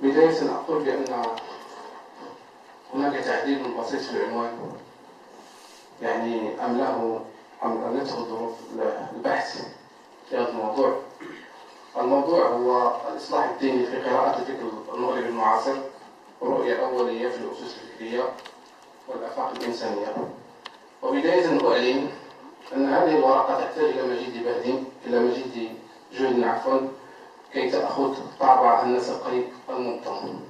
بداية أقول بأن هناك تعديل بسيط في العنوان، يعني أملته ظروف البحث في هذا الموضوع. الموضوع هو الإصلاح الديني في قراءة الفكر المغربي المعاصر، رؤية أولية في الأسس الفكرية والآفاق الإنسانية. وبداية أعلن أن هذه الورقة تحتاج إلى مزيد جهد كي تأخذ طابعها النسقي المنظم.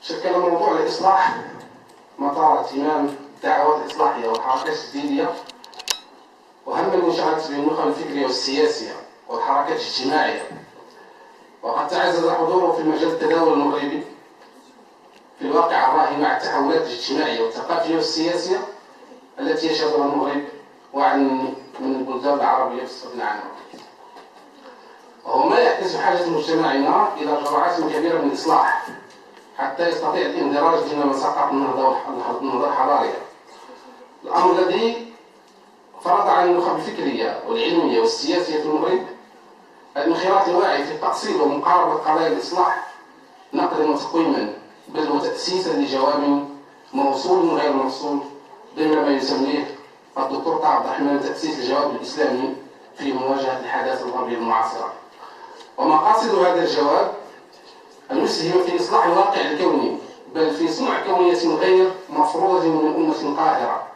شكل موضوع الإصلاح مطار اهتمام الدعوات الإصلاحية والحركات الدينية، وهم المنشآت بالنخب الفكرية والسياسية والحركات الاجتماعية، وقد تعزز حضوره في مجال التداول المغربي في الواقع الراهن مع التحولات الاجتماعية والثقافية والسياسية التي يشهدها المغرب وعن من البلدان العربية بصفة عامة، وهو ما يعكس حاجة مجتمعنا إلى جرعات كبيرة من الإصلاح حتى يستطيع الاندراج ضمن مساقات النهضة الحضارية. الأمر الذي فرض على النخب الفكرية والعلمية والسياسية في المغرب الانخراط الواعي في تأصيل ومقاربة قضايا الإصلاح نقدا وتقويما، بل وتأسيسا لجواب موصول وغير موصول ضمن ما يسميه الدكتور طه عبد الرحمن تأسيس الجواب الإسلامي في مواجهة الحداثة الغربية المعاصرة. ومقاصد هذا الجواب أن يسهم في إصلاح الواقع الكوني، بل في صنع كونية غير مفروضة من أمة قاهرة،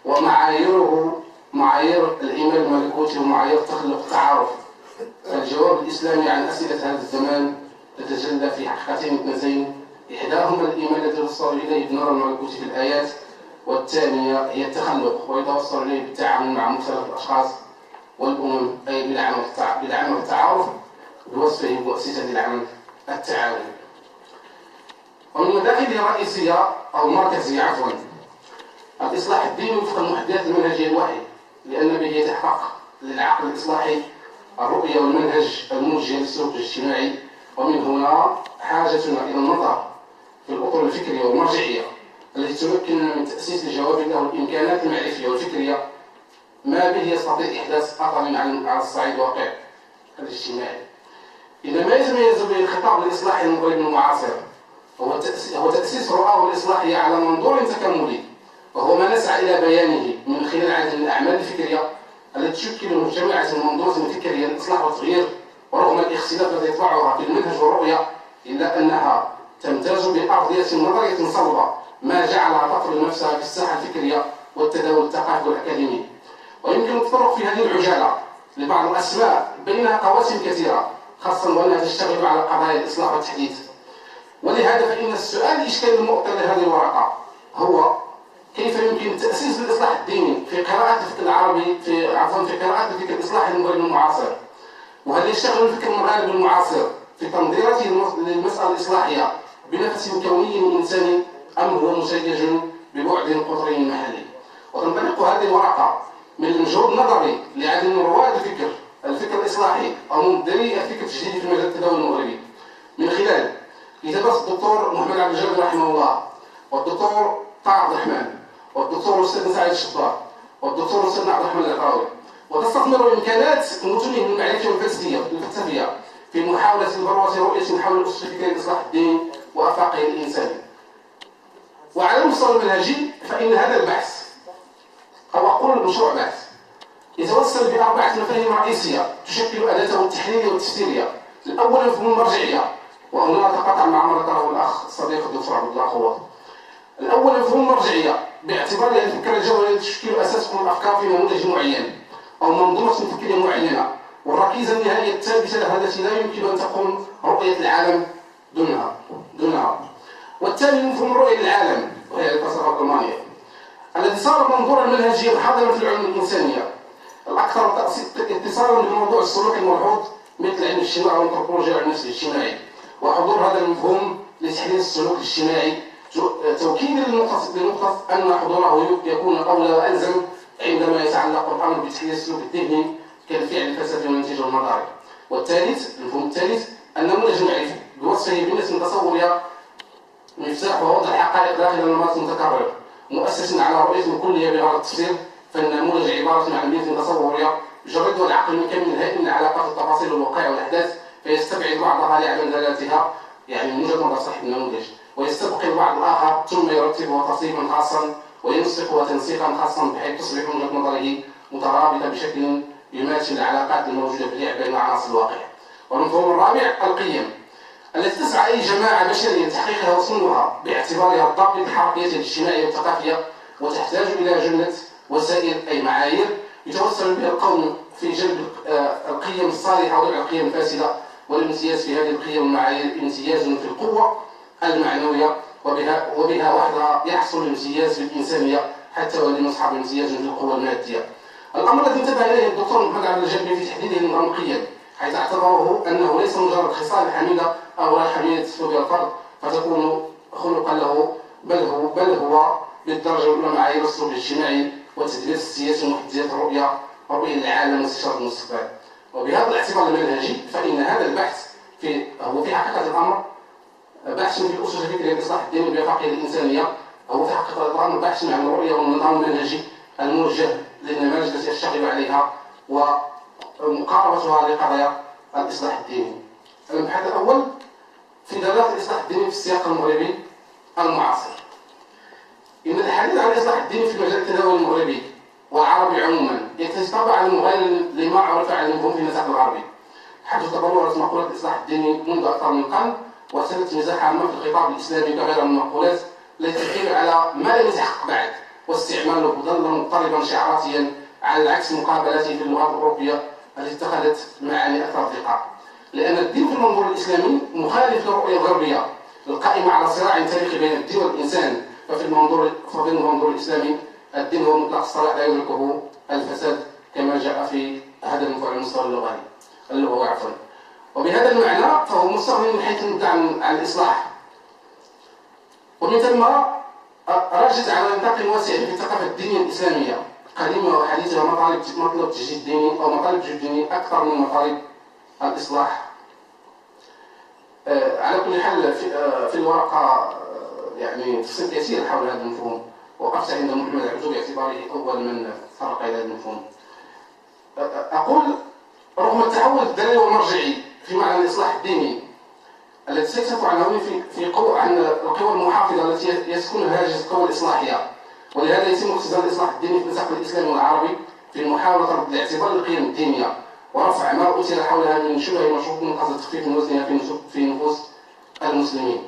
ومعاييره معايير الإيمان الملكوتي ومعايير تخلق التعارف. الجواب الإسلامي عن أسئلة هذا الزمان تتجلى في حقيقتين اثنتين، إحداهما الإيمان الذي يوصل إليه بالنظر الملكوتي في الآيات، والثانية هي التخلق ويتوصل إليه بالتعامل مع مختلف الأشخاص والأمم، أي بالعمل التعارف بوصفه مؤسسة للعمل التعاوني. ومن مداخله الرئيسية أو المركزية الإصلاح الديني وفق المحددات المنهجية الوحي، لأن به يتحقق للعقل الإصلاحي الرؤية والمنهج الموجه للسلوك الاجتماعي. ومن هنا حاجتنا إلى النظر في الأطر الفكرية والمرجعية التي تمكننا من تأسيس الجواب له الإمكانات المعرفية والفكرية، ما به يستطيع إحداث أثر على الصعيد الواقع الاجتماعي. إذا ما يتميز به الخطاب الإصلاحي المغربي المعاصر هو تأسيس رؤاه الإصلاحية على منظور تكاملي، وهو ما نسعى إلى بيانه من خلال عدد من الأعمال الفكرية التي تشكل مجتمعات منظومة فكرية للإصلاح والتغيير. ورغم الاختلاف الذي يطبعها في المنهج والرؤية، إلا أنها تمتاز بأرضية نظرية صلبة، ما جعلها تفرض نفسها في الساحة الفكرية والتداول الثقافي والأكاديمي. ويمكن التطرق في هذه العجالة لبعض الأسماء بينها قواسم كثيرة، خاصة وأنها تشتغل على قضايا الإصلاح والتحديث. ولهذا فإن السؤال الإشكالي المؤطر لهذه الورقة هو كيف يمكن تأسيس الإصلاح الديني في قراءة الفكر العربي في قراءة الفكر الإصلاحي المغربي المعاصر، وهل يشتغل الفكر المغربي المعاصر في تنظيرته للمسألة الإصلاحية بنفس كوني إنساني، أم هو مسيج ببعد قطري محلي؟ وتنطلق هذه الورقة من المجهود النظري لعدد من رواد الفكر الإصلاحي أو ممثلي الفكر التجديدي في مجال التداول المغربي، من خلال كتابات الدكتور محمد عبد الجليل رحمه الله، والدكتور طه عبد الرحمن، والدكتور الأستاذ سعيد الشطار، والدكتور الأستاذ عبد الرحمن العقراوي، وتستثمر إمكانات متونهم المعرفية والفلسفية في محاولة البروة رؤية حول الأسس الفكرية لإصلاح الدين وآفاقه الإنساني. وعلى المستوى المنهجي فإن هذا البحث أو أقول مشروع بحث يتوصل بأربعة مفاهيم رئيسية تشكل أداته التحليلية والتفسيرية. الأول مفهوم المرجعية، وهنا أتقاطع مع ما ذكره الأخ الصديق الدكتور عبد الله خوات. الأول مفهوم المرجعية باعتبارها الفكرة الجوهرية التي تشكل أساس كل الأفكار في نموذج معين أو منظومة فكرية معينة، والركيزة النهائية الثابتة لها التي لا يمكن أن تقوم رؤية العالم دونها. والثاني مفهوم الرؤية للعالم، وهي الفلسفة الرومانية، الذي صار منظورا منهجيا حاضرا في العلوم الإنسانية الأكثر اتصالا بموضوع السلوك الملحوظ مثل علم الاجتماع والأنثروبولوجيا والعلم النفس الاجتماعي. وحضور هذا المفهوم لتحليل السلوك الاجتماعي توكيدا لنقطة أن حضوره يكون أولى وألزم عندما يتعلق الأمر بتحليل السلوك الذهني كالفعل الفلسفي والنتيجة المنظري. والثالث المفهوم الثالث النموذج المعرفي بوصفه باسم تصورية مفتاح ووضع الحقائق داخل النمط المتكرر مؤسسا على رؤية كلية بغرض التفسير. فالنموذج عبارة عن بنية تصورية يجردها العقل من كم هائل من علاقات التفاصيل والوقائع والأحداث، فيستبعد بعضها لعدم دلالتها يعني من وجهة نظر صاحب النموذج، ويستبقي البعض الآخر ثم يرتبها ترتيبا خاصا وينسقها تنسيقا خاصا بحيث تصبح وجهة نظره مترابطة بشكل يماثل العلاقات الموجودة في اللعب بين عناصر الواقع. والمفهوم الرابع القيم التي تسعى أي جماعة بشرية لتحقيقها وصولها باعتبارها الضابط الحركية الاجتماعية والثقافية، وتحتاج إلى جملة وسائل أي معايير يتوسل بها القوم في جلب القيم الصالحة وضع القيم الفاسدة، والامتياز في هذه القيم والمعايير امتياز في القوة المعنوية، وبها وحدها يحصل الامتياز في الإنسانية حتى وإن أصحاب امتياز في القوة المادية. الأمر الذي انتبه إليه الدكتور محمد عبد الجابر في تحديده لنظام القيم، حيث اعتبره أنه ليس مجرد خصال حميدة أو حميدة تسلو بها الفرد فتكون خلقا له، بل هو بالدرجة الأولى معايير السلوك الاجتماعي والتدبير السياسي ومحددات رؤية العالم واستشارة المستقبل. وبهذا الاعتبار المنهجي فإن هذا البحث هو في حقيقة الأمر بحث في الأسس الفكرية لإصلاح الدين والوفاقية الإنسانية، هو في حقيقة الأمر بحث عن الرؤية والنظام المنهجي الموجه للنماذج التي يشتغل عليها ومقاربتها لقضايا الإصلاح الديني. المبحث الأول في دلالات الإصلاح الديني في السياق المغربي المعاصر. إن الحديث عن الإصلاح الديني في مجال التداول المغربي والعربي عموما يكتسب طبعا المغاير لما عرف عن المفهوم في النسق الغربي، حيث تبلورت مقولة الإصلاح الديني منذ أكثر من قرن واحتلت مساحة عامة في الخطاب الإسلامي كغيرها من المقولات التي تحيل على ما لم يتحقق بعد، واستعماله ظل مضطربا شعاراتيا على عكس مقابلته في اللغات الأوروبية التي اتخذت معاني أكثر دقة. لأن الدين في المنظور الإسلامي مخالف للرؤية الغربية القائمة على صراع تاريخي بين الدين والإنسان، ففي المنظور الإسلامي الدين هو مطلق الصلاح لا يدركه الفساد كما جاء في هذا المفعول على المستوى اللغوي عفوا. وبهذا المعنى فهو مستغني من حيث المبدأ عن الإصلاح، ومن ثم رجت على نطاق واسع في الثقافة الدينية الإسلامية قديمة وحديثة مطلب تجديد الديني أو مطالب تجديد ديني أكثر من مطالب الإصلاح. على كل حال في الورقة يعني تفصيل كثير حول هذا المفهوم، وقفت عند محمد عبدو باعتباره أول من فرق إلى هذا المفهوم. أقول رغم التحول الدلالي والمرجعي في معنى الإصلاح الديني التي سيكشف عن القوى المحافظة التي يسكنها هاجس القوى الإصلاحية، ولهذا يتم اختزال الإصلاح الديني في النسق الإسلامي والعربي في محاولة رد الاعتبار للقيم الدينية ورفع ما أثير حولها من شبه مشروط من قصد تخفيف من وزنها في نفوس المسلمين.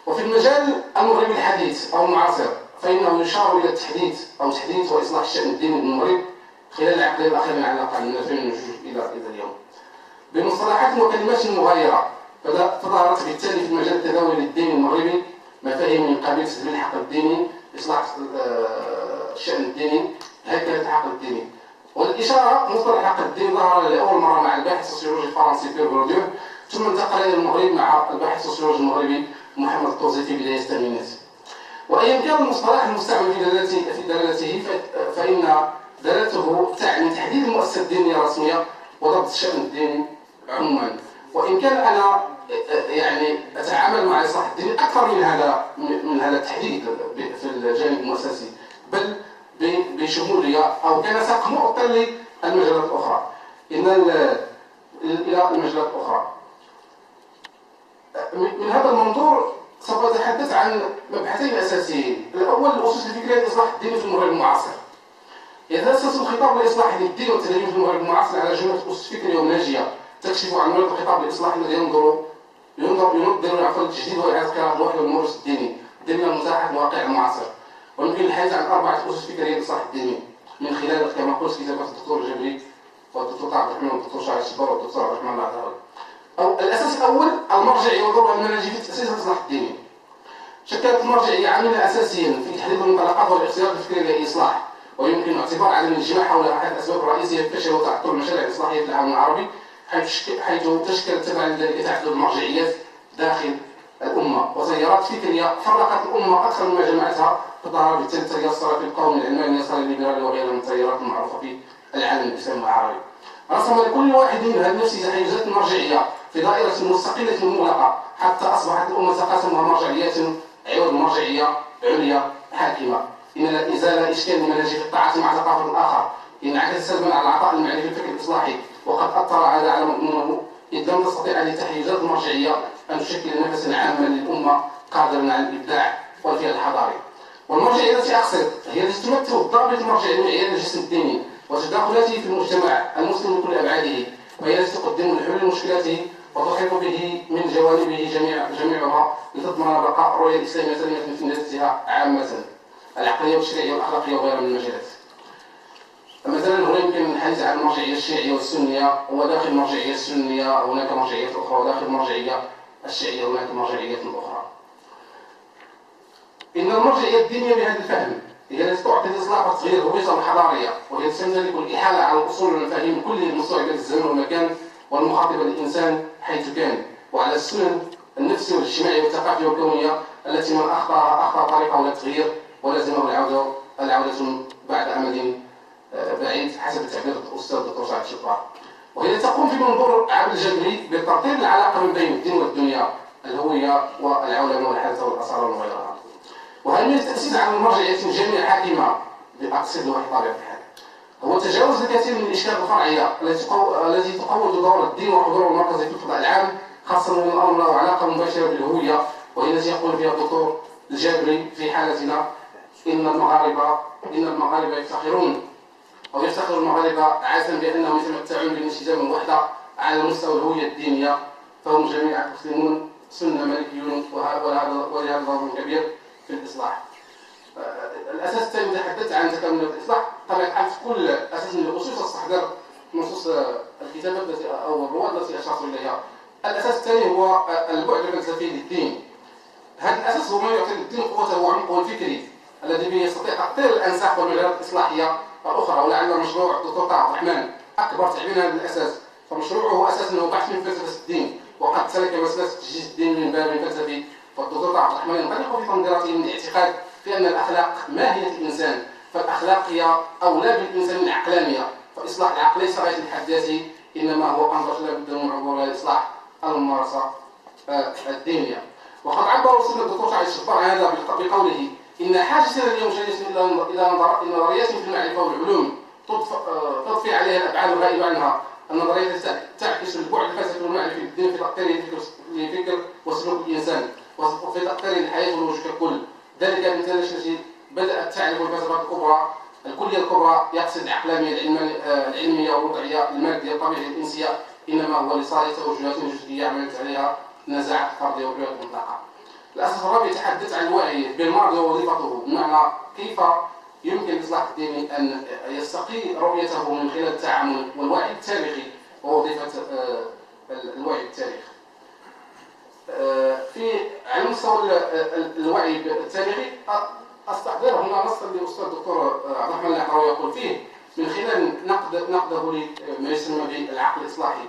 وفي المجال المغربي الحديث أو المعاصر فإنه يشار إلى التحديث أو تحديث وإصلاح الشأن الديني بالمغرب خلال العقدين الأخيرين على الأقل من 2002 إلى اليوم بمصطلحات وكلمات مغايرة. فظهرت بالتالي في المجال التداولي الديني المغربي مفاهيم من قبيل تدبير الحق الديني، إصلاح الشأن الديني، هيكلة الحق الديني. والإشارة مصطلح الحق الديني ظهر لأول مرة مع الباحث السوسيولوجي الفرنسي بيير بورديو، ثم انتقل إلى المغرب مع الباحث السوسيولوجي المغربي محمد الطوزي في بداية الثمانينات. وأيا كان المصطلح المستعمل في دلالته فإن دلالته تعني تحديد المؤسسة الدينية الرسمية وضبط الشأن الديني عموما. وإن كان أنا يعني أتعامل مع الإصلاح الديني أكثر من هذا التحديد في الجانب المؤسسي، بل بشمولية أو كنسق معطل للمجالات الأخرى. إلى المجالات الأخرى من هذا المنظور سوف أتحدث عن مبحثين أساسيين. الأول الأسس الفكرية للإصلاح الديني في المغرب المعاصر. يتأسس الخطاب الإصلاحي للدين والتدين في المغرب المعاصر على جملة أسس فكرية ومنهجية تكشف عن مرض الخطاب الإصلاحي الذي ينظر عفوا التجديد وإعادة قراءة الوحي والمورث الديني ضمن مساحة الواقع المعاصر. ويمكن الحديث عن 4 أسس فكرية للإصلاح الديني من خلال كما قلت كتابات الدكتور الجبري والدكتور طه عبد الرحمن والدكتور شاعر الشبار والدكتور عبد الرحمن العذراوي. أو الأساس الأول المرجعي ودورها المنهجي في تأسيس الإصلاح الديني. شكلت المرجعية عاملا أساسيا في تحديد المنطلقات والاختيار الفكري للإصلاح، ويمكن اعتبار عدم الانجماع حول أحد الأسباب الرئيسية في فشل وتعطل المشاريع الإصلاحية في العالم العربي، حيث تشكل تبعا لذلك تعدد المرجعيات داخل الأمة وتيارات فكرية فرقت الأمة أكثر مما جمعتها، فظهر بالتالي التيار السلفي القومي العلماني اليساري الليبرالي وغيرها من التيارات المعروفة في العالم الإسلامي العربي. رسم لكل واحد منها لنفسه تحيزات المرجعية في دائرة مستقلة مغلقة حتى أصبحت الأمة تقاسمها مرجعيات عوض مرجعية عليا حاكمة. إن إزالة إشكال المنهج في الطاعة مع ثقافة الآخر انعكس سلبا على العطاء المعنوي في الفكر الإصلاحي، وقد أثر على مضمونه إذ لم تستطع هذه التحيزات المرجعية أن تشكل نفسا عاما للأمة قادرا على الإبداع والفعل الحضاري. والمرجعية التي أقصد هي التي تمثل الضابط المرجعي لمعيار الجسم الديني وتداخلاته في المجتمع المسلم بكل أبعاده، وهي التي تقدم الحلول لمشكلاته وتحيط به من جوانبه جميعها لتضمن بقاء الرؤية الإسلامية سليمة في نفسها عامة، العقلية والشرعية والأخلاقية وغيرها من المجالات. مثلا هنا يمكن الحديث عن المرجعية الشيعية والسنية، وداخل المرجعية السنية هناك مرجعيات أخرى، وداخل المرجعية الشيعية هناك مرجعيات أخرى. إن المرجعية الدينية بهذا الفهم هي التي تعطي الإصلاح وتغيير الهوية الحضارية، وهي تمتلك الإحالة على الأصول والمفاهيم كل المستوعبة للزمن والمكان والمخاطبة للإنسان حيث كان، وعلى السنن النفسية والاجتماعية والثقافية والكونية التي من أخطأ طريقه إلى التغيير ولازمه العودة بعد أمد بعيد حسب تعبير الأستاذ الدكتور سعد شقار. وهي تقوم في منظور عبد الجبري بترتيب العلاقة من بين الدين والدنيا، الهوية والعولمة والحدثة والأسرار وغيرها. وهل من التأسيس على المرجعية الجامعة حاكمة بأقصد وحي طبيعة الحال هو تجاوز الكثير من الإشكال الفرعية التي تقوض دور الدين وحضوره المركزي في القضاء العام، خاصة من الأمر له علاقة مباشرة بالهوية، وهي التي يقول فيها الدكتور الجابري في حالتنا إن المغاربة يفتخرون أو يفتخر المغاربة عادة بأنهم يتمتعون بالانسجام والوحدة على مستوى الهوية الدينية، فهم جميعا مسلمون سنة مالكيون، ولهذا ضرر كبير في الإصلاح. الأساس الثاني تحدثت عن تكامل الإصلاح، طبعا الحال في كل أساس من الأسس تستحضر نصوص الكتابات أو الرواد التي أشرت إليها. الأساس الثاني هو البعد الفلسفي للدين. هذا الأساس هو ما يعطي للدين قوته وعمقه الفكري الذي به يستطيع تقطير الأنساق والمجالات الإصلاحية الأخرى. ولعل مشروع الدكتور طه عبد الرحمن أكبر تعبير هذا الأساس، فمشروعه هو أساسا هو بحث من فلسفة الدين، وقد سلك مسألة تجسيد الدين من باب فلسفي. والدكتور طه عبد الرحمن ينطلق في تنظيراته من الاعتقاد في أن الأخلاق ماهية الإنسان، فالأخلاق هي أولى بالإنسان من العقلانية، فإصلاح العقل ليس غاية الحد ذاته، إنما هو أنظر لابد من عبور الإصلاح الممارسة الدينية. وقد عبر سيدنا الدكتور سعد الشقار عن هذا بقوله إن حاجتنا اليوم جالسين إلى نظريات في المعرفة والعلوم تضفي عليها الأبعاد الغائبة عنها، النظريات التي تعكس البعد الفلسفي والمعرفي للدين في تقديره لفكر وسلوك الإنسان وفي تقديره للحياة والوجود ككل. ذلك من التي بدأت تعرف الفلسفة الكبرى الكلية الكبرى يقصد العقلانية العلمية والوضعية المادية الطبيعية الإنسية، إنما هو لصالح توجهات جزئية عملت عليها نزاعات فردية وبيئة مطلقة. الأساس الرابع يتحدث عن الوعي بالمرض ووظيفته، بمعنى كيف يمكن الإصلاح الديني أن يستقي رؤيته من خلال التعامل والوعي التاريخي ووظيفة الوعي التاريخي. على مستوى الوعي التاريخي أستحضر هنا نص للأستاذ الدكتور عبد الرحمن العقراوي يقول فيه من خلال نقده لما يسمى بالعقل الإصلاحي.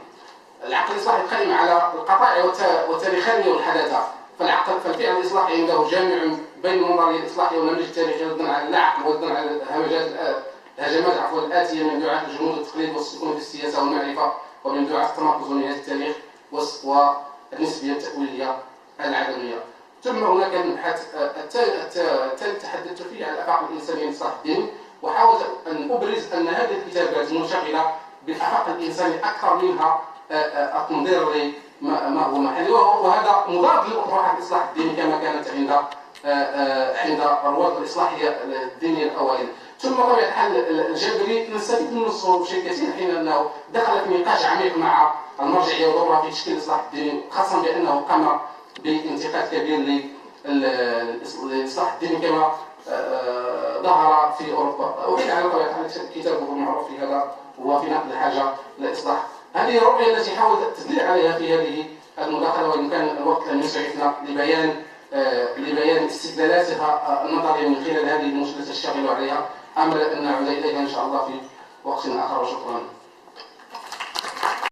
العقل الإصلاحي قائم على القطاع والتاريخانية والحداثة، فالفعل الإصلاحي عنده جامع بين النظرية الإصلاحية والنموذج التاريخي ردا على العقل وردا على الهجمات الآتية من دعاة الجمود والتقليد والسكون في السياسة والمعرفة، ومن دعاة التناقض ونهاية التاريخ والنسبية التأويلية العدمية. ثم هناك المبحث الثالث تحدثت فيه عن الآفاق الإنسانية لإصلاح الدين، وحاولت أن أبرز أن هذه الكتابات منشغلة بالآفاق الإنسانية أكثر منها التنظير لما هو محلي، وهذا مضاد لأطروحة الإصلاح الديني كما كانت عند رواد الإصلاحية الدينية الأوائل. ثم طبيعة الحال الجابري نستفيد منه بشيء كثير حين أنه دخل في نقاش عميق مع المرجعية ودورها في تشكيل الإصلاح الديني، خاصة بأنه قام بانتقاد كبير للإصلاح الديني كما ظهر في أوروبا. وحين على طبيعة الحال كتابه المعروف في هذا هو في نقد الحاجة للإصلاح. هذه الرؤية التي حاولت التدليل عليها في هذه المداخلة، وإن كان الوقت لم يسعفنا لبيان استدلالاتها النظرية من خلال هذه المشكلة الشاغلة عليها، أمل أن نعود إليها إن شاء الله في وقت آخر، وشكرا.